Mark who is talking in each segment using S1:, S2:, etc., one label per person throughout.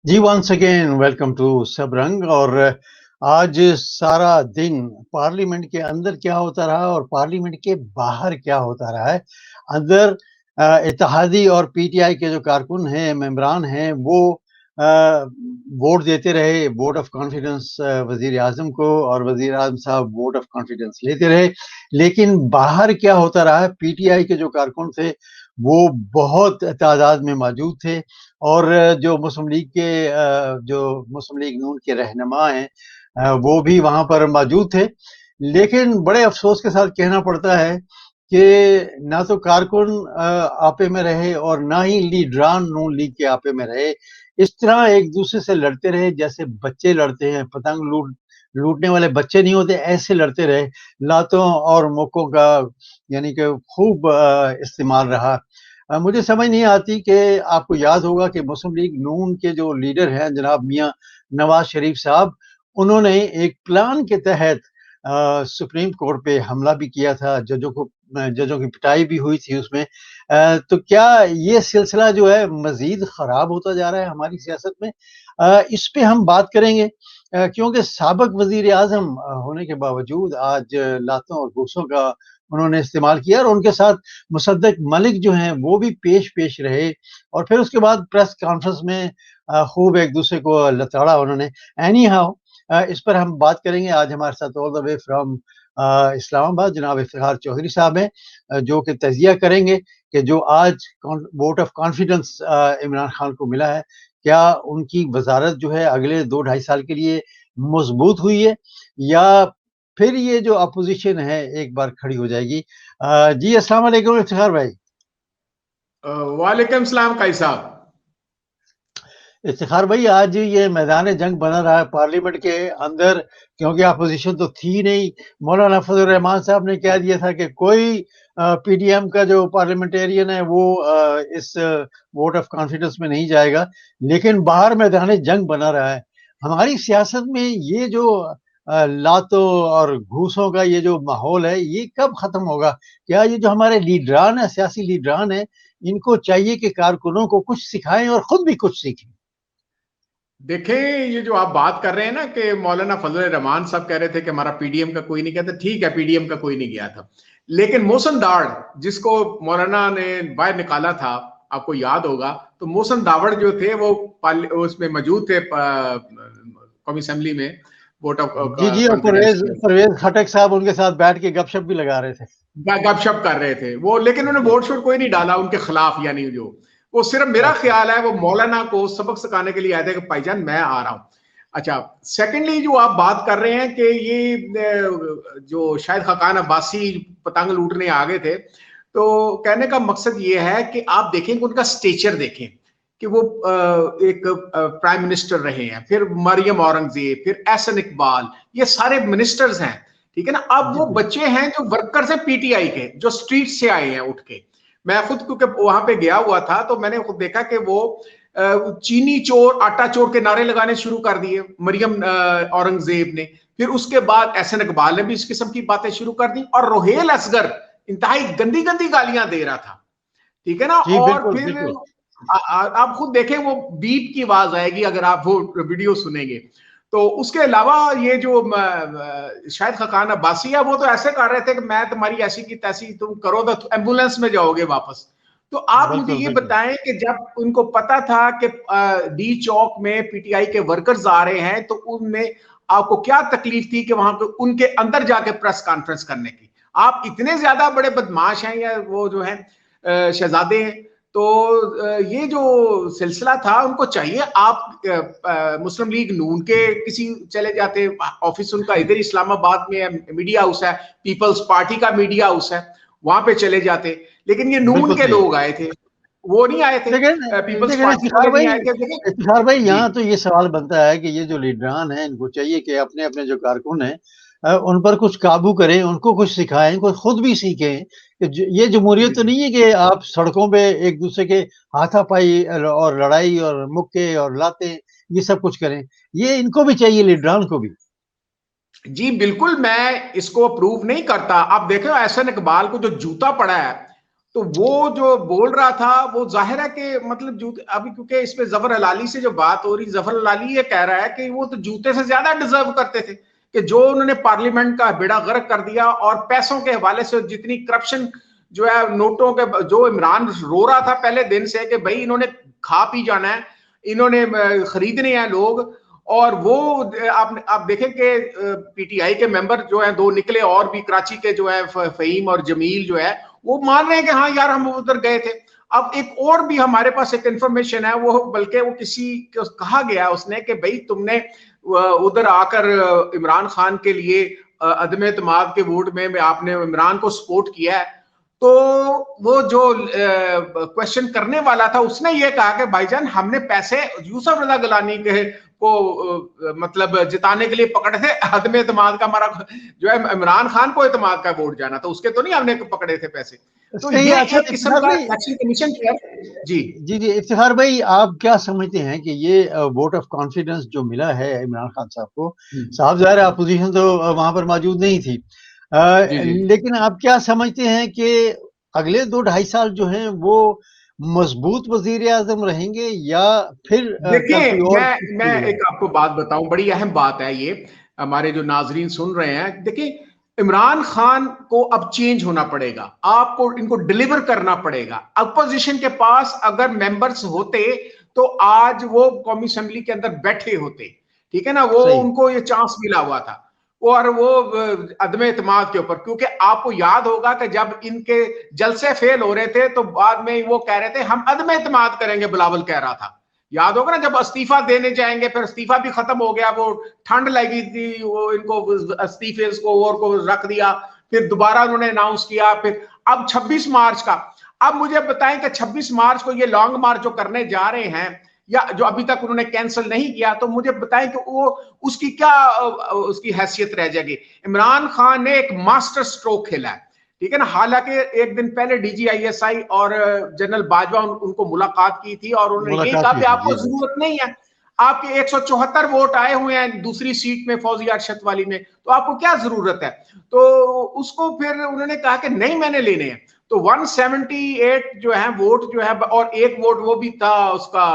S1: Ji, once again welcome to Sabrang. और आज सारा दिन पार्लियामेंट के अंदर क्या होता रहा और पार्लियामेंट के बाहर क्या होता रहा है। अंदर इत्तेहादी और पीटीआई के जो कारकुन हैं, मेंबरान हैं, वो वोट देते रहे, वोट ऑफ कॉन्फिडेंस वज़ीर आज़म को, और वज़ीर आज़म साहब वोट ऑफ कॉन्फिडेंस लेते रहे। लेकिन बाहर क्या होता रहा है, पीटीआई के जो कारकुन थे, वो बहुत तादाद में मौजूद थे, और जो मुस्लिम लीग के जो मुस्लिम लीग नून के रहनुमा हैं, वो भी वहाँ पर मौजूद थे। लेकिन बड़े अफ़सोस के साथ कहना पड़ता है कि ना तो कारकुन आपे में रहे और ना ही लीडरान नून लीग के आपे में रहे। इस तरह एक-दूसरे से लड़ते रहे जैसे बच्चे लड़ते हैं, पतंग लूटने वाले बच्चे नहीं होते, ऐसे लड़ते रहे। लातों और मुक्कों का यानी कि खूब इस्तेमाल रहा। मुझे समझ नहीं आती कि आपको याद होगा कि मुस्लिम लीग नून के जो लीडर हैं जनाब मियाँ नवाज़ शरीफ साहब, उन्होंने एक प्लान के तहत सुप्रीम कोर्ट पे हमला भी किया था, जजों की पिटाई भी हुई थी उसमें। तो क्या ये सिलसिला जो है मज़ीद ख़राब होता जा रहा है हमारी सियासत में? इस पे हम बात करेंगे, क्योंकि साबिक़ वज़ीर-ए-आज़म होने के बावजूद आज लातों और घूसों का उन्होंने इस्तेमाल किया, और उनके साथ मुसद्दक मलिक जो हैं वो भी पेश रहे, और फिर उसके बाद प्रेस कॉन्फ्रेंस में खूब एक-दूसरे को लताड़ा उन्होंने। एनी हाउ, इस पर हम बात करेंगे। आज हमारे साथ all the way from Islamabad जनाब इफ्तिखार चौधरी साहब हैं, जो कि तज़िया करेंगे कि जो आज vote of confidence Imran Khan को मिला है, क्या उनकी वज़ारत जो है अगले 2 ढाई साल के लिए मज़बूत हुई है, या फिर ये जो अपोज़िशन है एक बार खड़ी हो जाएगी। जी, अस्सलाम वालेकुम इफ्तिखार भाई।
S2: वालेकुम सलाम काई साहब।
S1: इफ्तिखार भाई, आज ये मैदान जंग बना रहा है पार्लियामेंट के अंदर, क्योंकि अपोजिशन तो थी नहीं। मौलाना फजल रहमान साहब ने कह दिया था कि कोई पीडीएम का जो पार्लियामेंटेरियन है वो इस वोट ऑफ कॉन्फिडेंस में नहीं जाएगा। लेकिन बाहर मैदान जंग बना रहा है। हमारी सियासत में ये जो लातों और घूसों का ये जो माहौल है, ये कब खत्म होगा? क्या ये जो हमारे लीडरान है, सियासी लीडरान है, इनको चाहिए कि कारकुनों को कुछ सिखाएं और खुद भी कुछ सीखें?
S2: देखें, ये जो आप बात कर रहे हैं ना कि मौलाना फजल रहमान साहब कह रहे थे कि हमारा पीडीएम का कोई नहीं गया था। ठीक है, पीडीएम का कोई नहीं गया था, लेकिन मोहसिन दाड़ जिसको मौलाना ने बाहर निकाला था, आपको याद होगा, तो मोहसिन दावड़ जो थे वो उसमें मौजूद थे कौमी असेंबली में, वोट ऑफ
S1: जी, जी, और
S2: कॉन्फिडेंस
S1: परवेज़
S2: में
S1: परवेज़ खटक साहब उनके साथ बैठ के गपशप भी लगा रहे थे।
S2: गपशप कर रहे थे वो, लेकिन उन्होंने
S1: जी,
S2: वोट शोट कोई नहीं डाला उनके खिलाफ। यानी जो वो सिर्फ, मेरा
S1: अच्छा।
S2: ख्याल है, वो मौलाना को सबक सिखाने के लिए आए थे कि भाईजान मैं आ रहा हूं। अच्छा, सेकेंडली जो आप बात कर रहे हैं कि ये जो शायद खकान अब्बासी पतंग लूटने आ गए थे, तो कहने का मकसद ये है कि आप देखें कि उनका स्टेचर देखें कि वो एक प्राइम मिनिस्टर रहे हैं, फिर मरियम औरंगजेब, फिर एहसन इकबाल, ये सारे मिनिस्टर्स हैं। ठीक है ना। अब
S1: जी,
S2: वो
S1: बिल्कुल।
S2: बच्चे हैं जो वर्कर्स हैं पीटीआई के, जो स्ट्रीट से आए हैं उठ के। मैं खुद क्योंकि वहां पे गया हुआ था, तो मैंने खुद देखा कि वो चीनी चोर आटा चोर के नारे लगाने शुरू कर दिए मरियम औरंगजेब ने। फिर उसके बाद एहसन इकबाल ने भी इस किस्म की बातें शुरू कर दी, और रोहेल असगर इंतहाई गंदी गंदी गालियां दे रहा था। ठीक है ना।
S1: जी,
S2: और
S1: बिल्कुल,
S2: फिर
S1: बिल्कुल।
S2: आप खुद देखें, वो बीप की आवाज आएगी अगर आप वो वीडियो सुनेंगे। तो उसके अलावा ये जो शायद खकान अब्बासी है, वो तो ऐसे कर रहे थे कि मैं तुम्हारी ऐसी की तैसी, तुम करो तो एम्बुलेंस में जाओगे वापस। तो आप मुझे
S1: बिल्कुल,
S2: ये
S1: बिल्कुल।
S2: बताएं कि जब उनको पता था कि डी चौक में पीटीआई के वर्कर्स आ रहे हैं, तो उनमें आपको क्या तकलीफ थी कि वहां पे उनके अंदर जाके प्रेस कॉन्फ्रेंस करने की? आप इतने ज्यादा बड़े बदमाश हैं, या वो जो है शहजादे हैं। तो ये जो सिलसिला था, उनको चाहिए आप मुस्लिम लीग नून के किसी चले जाते, ऑफिस उनका इधर इस्लामाबाद में है, मीडिया हाउस है, पीपल्स पार्टी का मीडिया हाउस है, वहां पे चले जाते। लेकिन ये नून
S1: बिल्कुल
S2: के
S1: सही।
S2: लोग आए थे, वो नहीं आए थे,
S1: लेकिन
S2: पीपल्स
S1: लेकिन
S2: पार्टी वाले नहीं आए थे। देखिए
S1: इफ्तिखार भाई,
S2: जी,
S1: यहाँ तो ये सवाल बनता है कि ये जो लीडरान हैं, इनको चाहिए कि अपने-अपने जो कारकुन हैं, उन पर कुछ काबू करें, उनको कुछ सिखाएँ, कोई खुद भी सीखें। कि ज ये जमहूरियत
S2: जी,
S1: तो
S2: जी।
S1: नहीं है कि आप सड़कों पे एक-दूसरे के हाथापाई और लड़ाई और मुक्के और लातें, ये सब कुछ करें। ये इनको भी चाहिए, लीडरान को भी।
S2: जी बिल्कुल, मैं इसको अप्रूव नहीं करता। आप देखें एहसन इकबाल को जो जूता पड़ा है, तो वो जो बोल रहा था वो जाहिर है कि मतलब जूते, अभी क्योंकि इसमें जफर हलाली से जो बात हो रही, जफर हलाली ये कह रहा है कि वो तो जूते से ज्यादा डिजर्व करते थे, कि जो उन्होंने पार्लियामेंट का बेड़ा गर्क कर दिया और पैसों के हवाले से जितनी करप्शन जो है, नोटों के, जो इमरान रो रहा था पहले दिन से कि भाई इन्होंने खा पी जाना है, इन्होंने खरीदने हैं लोग। और वो आप देखें कि पीटीआई के मेंबर जो है दो निकले, और भी कराची के जो है फहीम और जमील जो है, वो मान रहे हैं कि हाँ यार हम उधर गए थे। अब एक और भी हमारे पास एक इंफॉर्मेशन है, वो बल्कि वो किसी को कहा गया उसने कि भाई तुमने उधर आकर इमरान खान के लिए अदम एतमाद के वोट में आपने इमरान को सपोर्ट किया है। तो वो जो क्वेश्चन करने वाला था उसने ये कहा कि भाईजान हमने पैसे यूसुफ रजा गिलानी के को मतलब जिताने के लिए पकड़े थे, अदम एतमाद का हमारा जो है इमरान खान को एतमाद का वोट जाना, तो उसके तो नहीं हमने पकड़े थे पैसे। तो
S1: सही है।
S2: ये
S1: अच्छा
S2: एक किस्म
S1: इफ्तिखार
S2: का
S1: भाई,
S2: इलेक्शन कमीशन जो है। जी
S1: जी जी इफ्तिखार भाई, आप क्या समझते हैं कि ये वोट ऑफ कॉन्फिडेंस जो मिला है इमरान खान साहब को, साफ जाहिर है अपोजिशन तो वहां पर मौजूद नहीं थी,
S2: जी जी।
S1: लेकिन आप क्या समझते हैं कि अगले 2-2.5 साल जो हैं वो मजबूत वजीर आजम रहेंगे, या फिर कल
S2: देखिए
S1: कोई और
S2: मैं एक आपको बात बताऊं, बड़ी अहम बात है ये, हमारे जो नाजरीन सुन रहे हैं। देखिए इमरान खान को अब चेंज होना पड़ेगा, आपको इनको डिलीवर करना पड़ेगा। अपोजिशन के पास अगर मेंबर्स होते तो आज वो कौमी असेंबली के अंदर बैठे होते, ठीक है ना, वो
S1: सही।
S2: उनको ये चांस मिला हुआ था। और वो अदम एतमाद के ऊपर, क्योंकि आपको याद होगा कि जब इनके जलसे फेल हो रहे थे तो बाद में वो कह रहे थे हम अदम एतमाद करेंगे, बिलावल कह रहा था, याद होगा ना, जब इस्तीफा देने जाएंगे, फिर इस्तीफा भी खत्म हो गया, वो ठंड लगी थी, वो इनको इस्तीफे को रख दिया, फिर दोबारा उन्होंने अनाउंस किया। फिर अब 26 मार्च का, अब मुझे बताएं कि 26 मार्च को ये लॉन्ग मार्च जो करने जा रहे हैं, या जो अभी तक उन्होंने कैंसिल नहीं किया, तो मुझे बताएं कि वो उसकी क्या उसकी हैसियत रह जाएगी। इमरान खान ने एक मास्टर स्ट्रोक खेला है, ठीक है ना। हालांकि एक दिन पहले डीजीआईएसआई और जनरल बाजवा उनको मुलाकात की थी और उन्होंने यही
S1: मुलाकात
S2: कहा
S1: हुई
S2: कि
S1: थी,
S2: आपको
S1: जी जी।
S2: जरूरत नहीं है, आपके 174 वोट आए हुए हैं दूसरी सीट में फौजिया अरशद वाली में, तो आपको क्या जरूरत है। तो उसको फिर उन्होंने कहा कि नहीं मैंने लेने हैं। तो 178 जो है वोट जो है, और एक वोट वो भी था उसका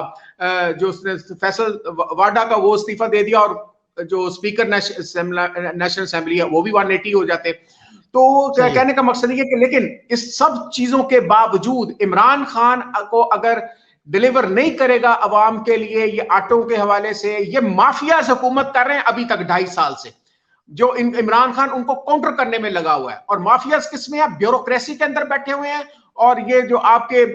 S2: जो उसने फैसल वाडा का, वो इस्तीफा दे दिया, और जो स्पीकर नेशनल असेंबली है वो भी 180 हो जाते। तो
S1: सही है।
S2: कहने का मकसद ये कि लेकिन इस सब चीजों के बावजूद इमरान खान को अगर डिलीवर नहीं करेगा अवाम के लिए, ये आटों के हवाले से, ये माफिया हुकूमत कर रहे हैं अभी तक 2.5 साल से, जो इमरान खान उनको काउंटर करने में लगा हुआ है। और माफिया किसमें है, ब्यूरोक्रेसी के अंदर बैठे हुए हैं, और ये जो आपके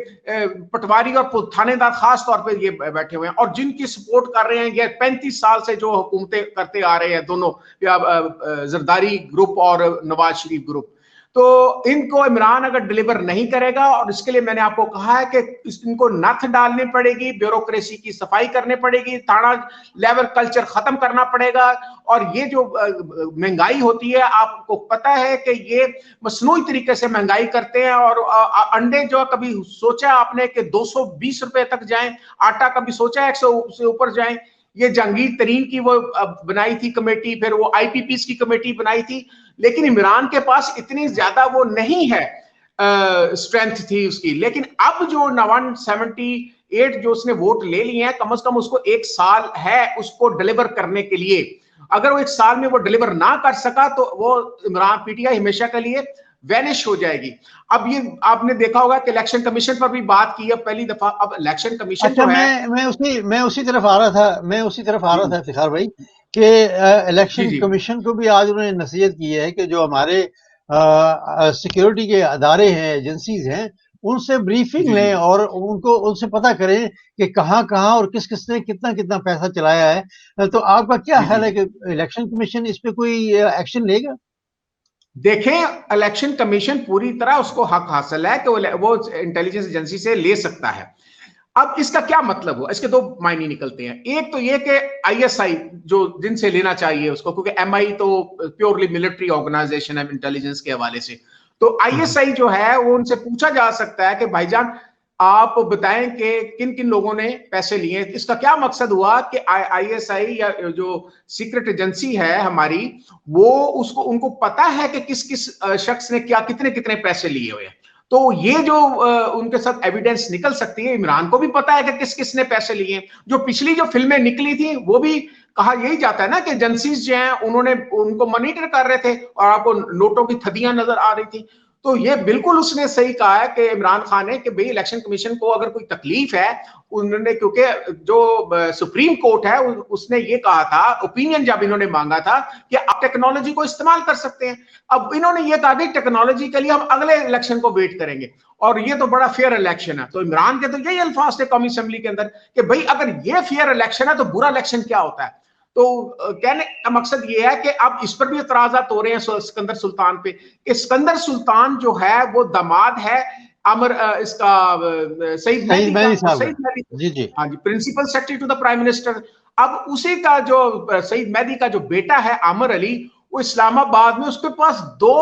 S2: पटवारी और थानेदार खास तौर पे ये बैठे हुए हैं, और जिनकी सपोर्ट कर रहे हैं ये 35 साल से जो हुकूमतें करते आ रहे हैं दोनों, जरदारी ग्रुप और नवाज शरीफ ग्रुप। तो इनको इमरान अगर डिलीवर नहीं करेगा, और इसके लिए मैंने आपको कहा है कि इनको नथ डालनी पड़ेगी, ब्यूरोक्रेसी की सफाई करनी पड़ेगी, थाना लेवल कल्चर खत्म करना पड़ेगा। और ये जो महंगाई होती है, आपको पता है कि ये मसनूई तरीके से महंगाई करते हैं। और अंडे जो कभी सोचा आपने कि 220 रुपए तक जाएं, आटा कभी सोचा 100 से ऊपर जाएं। ये जहांगीर तरीन की वो बनाई थी कमेटी, फिर वो आईपीपीस की कमेटी बनाई थी, लेकिन इमरान के पास इतनी ज्यादा वो नहीं है, स्ट्रेंथ थी उसकी। लेकिन अब जो 178 जो उसने वोट ले लिए हैं, कम से कम उसको 1 साल है उसको डिलीवर करने के लिए। अगर वो 1 साल में वो डिलीवर ना कर सका तो वो इमरान पीटीआई हमेशा के लिए वैनिश हो जाएगी। अब ये आपने देखा होगा कि इलेक्शन कमीशन पर भी बात की है पहली दफा। अब इलेक्शन कमीशन
S1: अच्छा,
S2: जो है,
S1: मैं उसी तरफ आ रहा था, इफ्तिखार भाई, कि
S2: जी
S1: इलेक्शन
S2: जी
S1: कमीशन को भी आज उन्होंने नसीहत की है कि जो हमारे सिक्योरिटी के अदारे हैं, एजेंसीज हैं, उनसे ब्रीफिंग
S2: जी जी।
S1: लें और उनको उनसे पता करें कि कहाँ-कहाँ और किस-किस ने कितना-कितना पैसा चलाया है। तो आपका क्या
S2: जी जी।
S1: ख्याल है कि इलेक्शन कमीशन इस पे कोई एक्शन लेगा?
S2: देखें, इलेक्शन कमीशन पूरी तरह उसको हक हासिल है कि वो इंटेलिजेंस एजेंसी से ले सकता है। अब इसका क्या मतलब हुआ, इसके दो मायने निकलते हैं। एक तो ये कि आईएसआई जो जिनसे लेना चाहिए उसको, क्योंकि एमआई तो प्योरली मिलिट्री ऑर्गेनाइजेशन है इंटेलिजेंस के हवाले से, तो
S1: हुँ,
S2: आईएसआई जो है वो उनसे पूछा जा सकता है कि भाईजान आप बताएं कि किन किन लोगों ने पैसे लिए। इसका क्या मकसद हुआ कि आईएसआई या जो सीक्रेट एजेंसी है हमारी, वो उसको उनको पता है कि किस किस शख्स ने क्या कितने कितने पैसे लिए हुए हैं। तो ये जो उनके साथ एविडेंस निकल सकती है, इमरान को भी पता है कि किस किसने पैसे लिए। जो पिछली जो फिल्में निकली थी वो भी कहा यही जाता है ना कि एजेंसीज जो हैं उन्होंने उनको मॉनिटर कर रहे थे और आपको नोटों की थदियां नजर आ रही थी। तो ये बिल्कुल उसने सही कहा है कि इमरान खान ने कि भाई इलेक्शन कमीशन को अगर कोई तकलीफ है, उन्होंने, क्योंकि जो सुप्रीम कोर्ट है उसने ये कहा था, ओपिनियन जब इन्होंने मांगा था कि आप टेक्नोलॉजी को इस्तेमाल कर सकते हैं। अब इन्होंने ये कहा कि टेक्नोलॉजी के लिए हम अगले इलेक्शन को वेट करेंगे और ये तो बड़ा फेयर इलेक्शन है। तो इमरान के तो यही अल्फाज थे कौमी असेंबली के अंदर कि भाई अगर ये फेयर इलेक्शन है तो बुरा इलेक्शन क्या होता है। तो कहने का मकसद ये है कि अब इस पर भी इतराजात हो रहे हैं सिकंदर सुल्तान पे। सिकंदर सुल्तान जो है वो दामाद है इसका सईद मेहदी का। सईद मेहदी,
S1: जी जी,
S2: हाँ जी, principal secretary to the prime minister. अब उसी का जो सईद मेहदी का जो बेटा है आमिर अली, वो इस्लामाबाद में उसके पास 2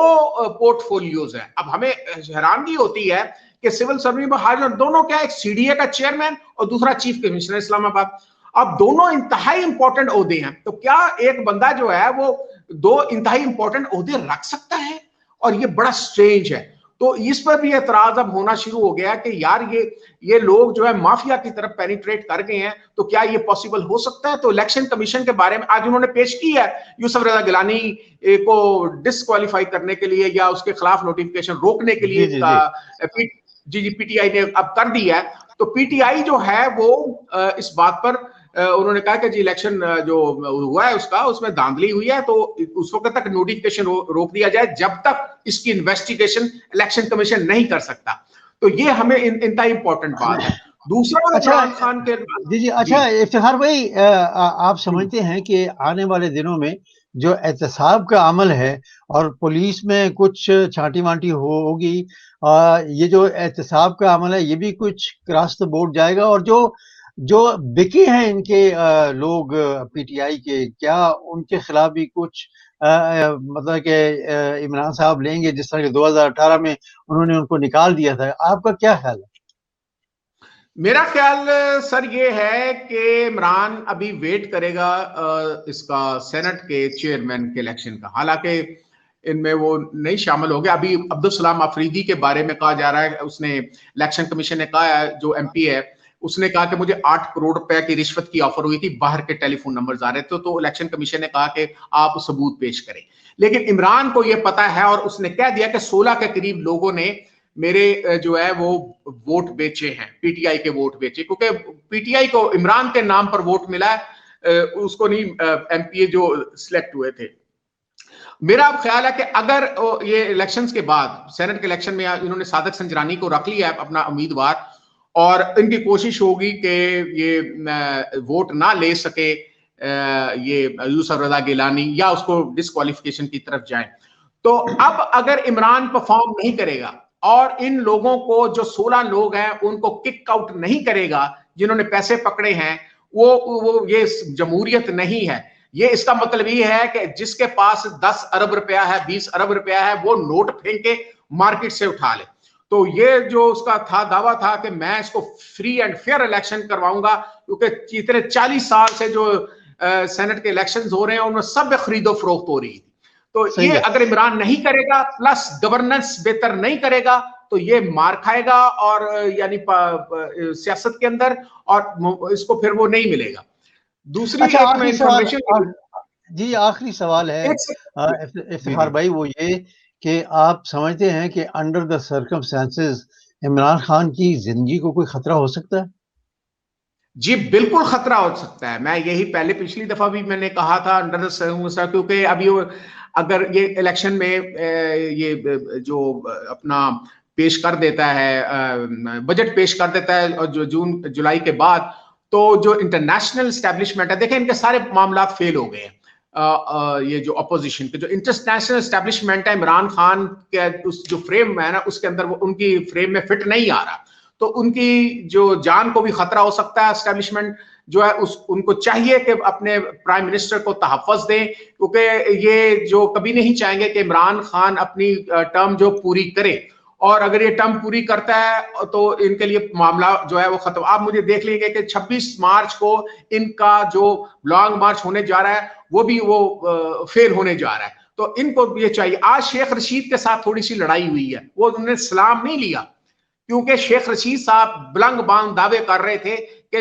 S2: पोर्टफोलियोज हैं। अब हमें हैरानगी होती है कि सिविल सर्विस दोनों क्या, एक सीडीए का चेयरमैन और दूसरा चीफ कमिश्नर इस्लामाबाद। अब दोनों इंतहाई इंपॉर्टेंट ओहदे हैं, तो क्या एक बंदा जो है वो 2 इंतहाई इंपॉर्टेंट ओहदे रख सकता है? और ये बड़ा स्ट्रेंज है। तो इस पर भी एतराज अब होना शुरू हो गया कि यार ये लोग जो है माफिया की तरफ पेनिट्रेट कर गए हैं, तो क्या ये पॉसिबल हो सकता है? तो इलेक्शन कमीशन के बारे में आज उन्होंने पेश की है यूसुफ रजा गिलानी को डिस्क्वालीफाई करने के लिए या उसके खिलाफ नोटिफिकेशन रोकने के लिए पीटीआई ने अब कर दिया है। तो पीटीआई जो है वो इस बात पर उन्होंने कहा कि जी इलेक्शन जो हुआ है उसमें धांधली हुई है, तो उस वक्त तक नोटिफिकेशन रोक दिया जाए जब तक इसकी इन्वेस्टिगेशन इलेक्शन कमीशन नहीं कर सकता। तो ये हमें इतना इंपॉर्टेंट बात है। दूसरा, इमरान खान के
S1: जी, अच्छा इफ्तिखार भाई, आप समझते हैं कि आने वाले दिनों में जो एहतसाब का अमल है और पुलिस में कुछ छांटी-मांटी होगी, ये जो एहतसाब का अमल है ये भी कुछ क्रॉस द बोर्ड जाएगा, और जो बिके हैं इनके लोग पीटीआई के, क्या उनके खिलाफ भी कुछ मतलब कि इमरान साहब लेंगे, जिस तरह के 2018 में उन्होंने उनको निकाल दिया था? आपका क्या ख्याल है?
S2: मेरा ख्याल सर ये है कि इमरान अभी वेट करेगा इसका सेनेट के चेयरमैन के इलेक्शन का। हालांकि इनमें वो नहीं शामिल हो गया। अभी अब्दुल सलाम अफरीदी के बारे में कहा जा रहा है, उसने इलेक्शन कमीशन ने कहा है, जो एमपी है उसने कहा कि मुझे 8 करोड़ रुपए की रिश्वत की ऑफर हुई थी, बाहर के टेलीफोन नंबर आ रहे थे। तो इलेक्शन कमीशन ने कहा कि आप सबूत पेश करें। लेकिन इमरान को यह पता है और उसने कह दिया कि 16 के करीब लोगों ने मेरे जो है वो वोट बेचे हैं, पीटीआई के वोट बेचे, क्योंकि पीटीआई को इमरान के नाम पर वोट मिला है, उसको नहीं एमपीए जो सिलेक्ट हुए थे। मेरा अब ख्याल है कि अगर ये इलेक्शंस के बाद सेनेट के इलेक्शन में इन्होंने सादक संजरानी को रख लिया है अपना उम्मीदवार, और इनकी कोशिश होगी कि ये वोट ना ले सके ये यूसुफ रजा गिलानी या उसको डिस्क्वालिफिकेशन की तरफ जाए, तो अब अगर इमरान परफॉर्म नहीं करेगा और इन लोगों को, जो 16 लोग हैं उनको किक आउट नहीं करेगा, जिन्होंने पैसे पकड़े हैं, वो ये जमहूरियत नहीं है। ये इसका मतलब ये है कि जिसके पास 10 अरब रुपया है, 20 अरब रुपया है, वो नोट फेंक के मार्केट से उठा ले। तो ये जो उसका था दावा था कि मैं इसको फ्री एंड फेयर इलेक्शन करवाऊंगा, क्योंकि इतने 40 साल से जो सेनेट के इलेक्शंस हो रहे हैं उनमें सब खरीदो फरोख्त हो रही थी। तो ये अगर इमरान नहीं करेगा, प्लस गवर्नेंस बेहतर नहीं करेगा, तो ये मार खाएगा और यानी सियासत के अंदर, और इसको फिर वो नहीं मिलेगा। दूसरी
S1: आखिरी सवाल है इफ्तिखार भाई, वो ये कि आप समझते हैं कि under the circumstances Imran Khan की जिंदगी को कोई खतरा हो सकता है?
S2: जी बिल्कुल खतरा हो सकता है। मैं यही पहले पिछली दफा भी मैंने कहा था, अंडर द सर्कमस्टेंसेस, क्योंकि अभी अगर ये इलेक्शन में ये जो अपना पेश कर देता है, बजट पेश कर देता है, और जो जून जुलाई के बाद, तो जो इंटरनेशनल एस्टेब्लिशमेंट है, देखें इनके सारे मामला फेल हो गए हैं। ये जो अपोजिशन के जो इंटरनेशनल एस्टेब्लिशमेंट है, इमरान खान के उस जो फ्रेम है ना, उसके अंदर वो उनकी फ्रेम में फिट नहीं आ रहा, तो उनकी जो जान को भी खतरा हो सकता है। एस्टेब्लिशमेंट जो है उनको चाहिए कि अपने प्राइम मिनिस्टर को तहफ़्फ़ुज़ दें, क्योंकि ये जो कभी नहीं चाहेंगे कि इमरान खान अपनी टर्म जो पूरी करे, और अगर ये टर्म पूरी करता है तो इनके लिए मामला जो है वो खत्म। आप मुझे देख लेंगे कि 26 मार्च को इनका जो लॉन्ग मार्च होने जा रहा है वो भी वो फेल होने जा रहा है। तो इनको ये चाहिए। आज शेख रशीद के साथ थोड़ी सी लड़ाई हुई है, वो उन्होंने सलाम नहीं लिया क्योंकि शेख रशीद साहब ब्लंग बांग दावे कर रहे थे कि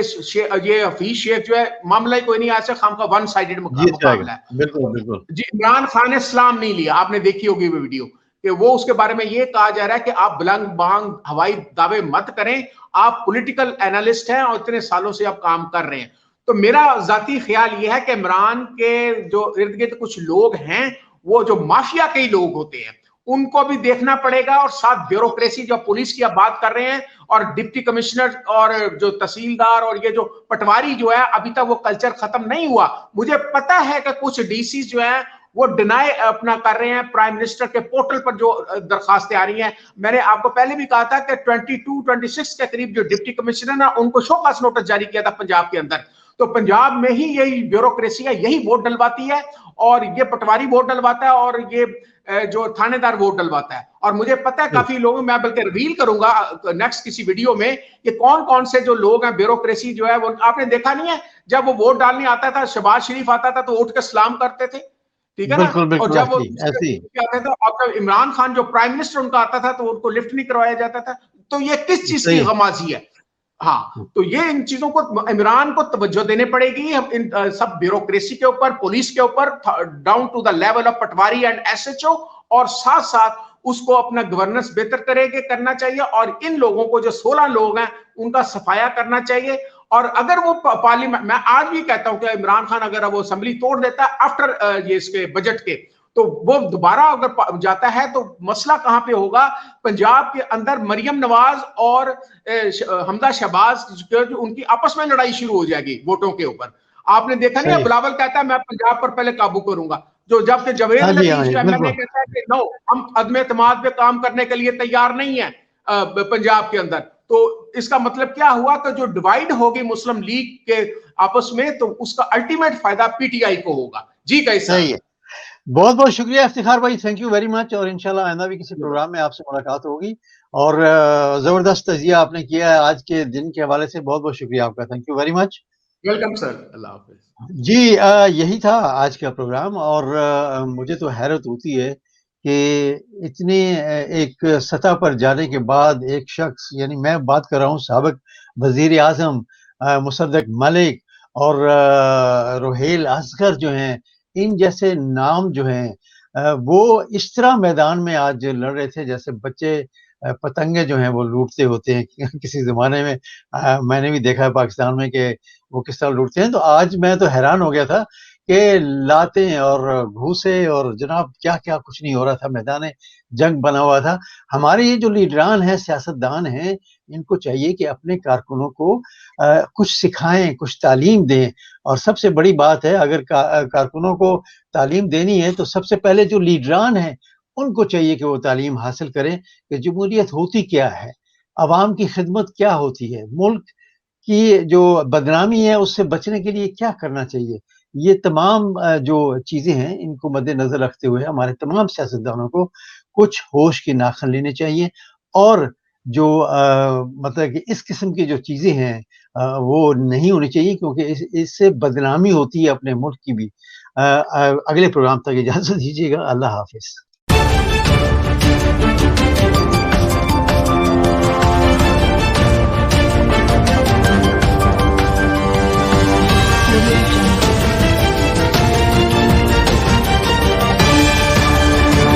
S2: ये हफीज शेख जो है मामला ही कोई नहीं, ऐसे खाम का वन साइडेड मुकाबला है।
S1: बिल्कुल बिल्कुल
S2: जी, इमरान खान ने सलाम नहीं लिया, आपने देखी होगी वो वीडियो कि वो उसके बारे में ये कहा जा रहा है कि आप ब्लंग बांग हवाई दावे मत करें, आप पॉलिटिकल एनालिस्ट हैं और इतने सालों से आप काम कर रहे हैं। तो मेरा जाती ख्याल ये है कि इमरान के जो इर्द गिर्द कुछ लोग हैं, वो जो माफिया के ही लोग होते हैं, उनको भी देखना पड़ेगा। और साथ ब्यूरोक्रेसी, जो पुलिस की आप बात कर रहे हैं, और डिप्टी कमिश्नर और जो तहसीलदार और ये जो पटवारी जो है, अभी तक वो कल्चर खत्म नहीं हुआ। मुझे पता है कि कुछ डीसी जो है वो डिनाई अपना कर रहे हैं। प्राइम मिनिस्टर के पोर्टल पर जो दरखास्तें आ रही हैं, मैंने आपको पहले भी कहा था कि 22-26 के करीब जो डिप्टी कमिश्नर ना, उनको शोकॉज नोटिस जारी किया था पंजाब के अंदर। तो पंजाब में ही यही ब्यूरोक्रेसी है, यही वोट डलवाती है, और ये पटवारी वोट डलवाता है, और ये जो थानेदार वोट डलवाता है। और मुझे पता है काफी लोगों, मैं बल्कि रिवील करूंगा नेक्स्ट किसी वीडियो में, ये कौन कौन से जो लोग हैं, ब्यूरोक्रेसी जो है वो आपने देखा नहीं है। जब वो वोट डालने आता था, शहबाज शरीफ आता था तो उठ के सलाम करते थे, ठीक है ना।
S1: बिल्कुल
S2: और
S1: बिल्कुल
S2: जब वो
S1: ऐसी
S2: आते थे, और जब इमरान खान जो प्राइम मिनिस्टर उनका आता था तो उनको लिफ्ट नहीं करवाया जाता था। तो ये किस चीज की गमाजी है? हाँ, तो ये इन चीजों को इमरान को तवज्जो देने पड़ेगी, हम इन सब ब्यूरोक्रेसी के ऊपर, पुलिस के ऊपर, down to the level of patwari and SHO, और साथ साथ उसको अपना गवर्नेंस बेहतर करेंगे करना चाहिए। और इन लोगों को, जो 16 लोग हैं, उनका सफाया करना चाहिए। और अगर वो पार्लियामेंट, मैं आज भी कहता हूं कि इमरान खान अगर वो असेंबली तोड़ देता है आफ्टर ये इसके बजट के, तो वो दोबारा अगर जाता है तो मसला कहां पे होगा? पंजाब के अंदर मरियम नवाज और हमजा शहबाज जो उनकी आपस में लड़ाई शुरू हो जाएगी वोटों के ऊपर। आपने देखा नहीं, बिलावल कहता है मैं पंजाब पर पहले काबू करूंगा, जो जबकि जवेद लतीफ एमएनए कहता है कि नो, हम अदम एतमाद पे काम करने के लिए तैयार नहीं है पंजाब के अंदर। तो इसका मतलब क्या हुआ कि जो डिवाइड होगी मुस्लिम लीग के आपस में, तो उसका अल्टीमेट फायदा पीटीआई को होगा। जी कैसा?
S1: सही है। बहुत बहुत शुक्रिया इफ्तिखार भाई, थैंक यू वेरी मच। और इंशाल्लाह आइंदा भी किसी प्रोग्राम में आपसे मुलाकात होगी। और जबरदस्त तजिया आपने किया है आज के दिन के हवाले से, बहुत बहुत शुक्रिया आपका, thank you very much.
S2: Welcome sir, Allah हाफिज।
S1: जी, यही था आज का प्रोग्राम। और मुझे तो हैरत होती है कि इतने एक सतह पर जाने के बाद एक शख्स, यानी मैं बात कर रहा हूँ साबिक वजीर आजम मुसद्दक मलिक और रोहेल असगर जो हैं, इन जैसे नाम जो हैं वो इस तरह मैदान में आज लड़ रहे थे जैसे बच्चे पतंगे जो हैं वो लूटते होते हैं किसी ज़माने में। मैंने भी देखा है पाकिस्तान में कि वो किस तरह लूटते हैं। तो आज मैं तो हैरान हो गया था कि लातें और घूसे और जनाब क्या-क्या कुछ नहीं हो रहा था, मैदान जंग बना हुआ था। हमारे ये जो लीडरान हैं, सियासतदान हैं, इनको चाहिए कि अपने कारकुनों को कुछ सिखाएँ, कुछ तालीम दें। और सबसे बड़ी बात है, अगर कारकुनों को तालीम देनी है तो सबसे पहले जो लीडरान हैं, उनको चाहिए कि वो तालीम हासिल करें कि जमहूरियत होती क्या है, अवाम की खिदमत क्या होती है, मुल्क की जो बदनामी है उससे बचने के लिए क्या करना चाहिए। ये तमाम जो चीज़ें हैं, इनको मद्देनज़र रखते हुए हमारे तमाम सियासतदानों को कुछ होश की नाख़न लेने चाहिए। और जो मतलब कि इस किस्म की जो चीज़ें हैं वो नहीं होनी चाहिए, क्योंकि इससे बदनामी होती है अपने मुल्क की भी। अगले प्रोग्राम तक इजाज़त दीजिएगा। अल्लाह हाफ़िज़।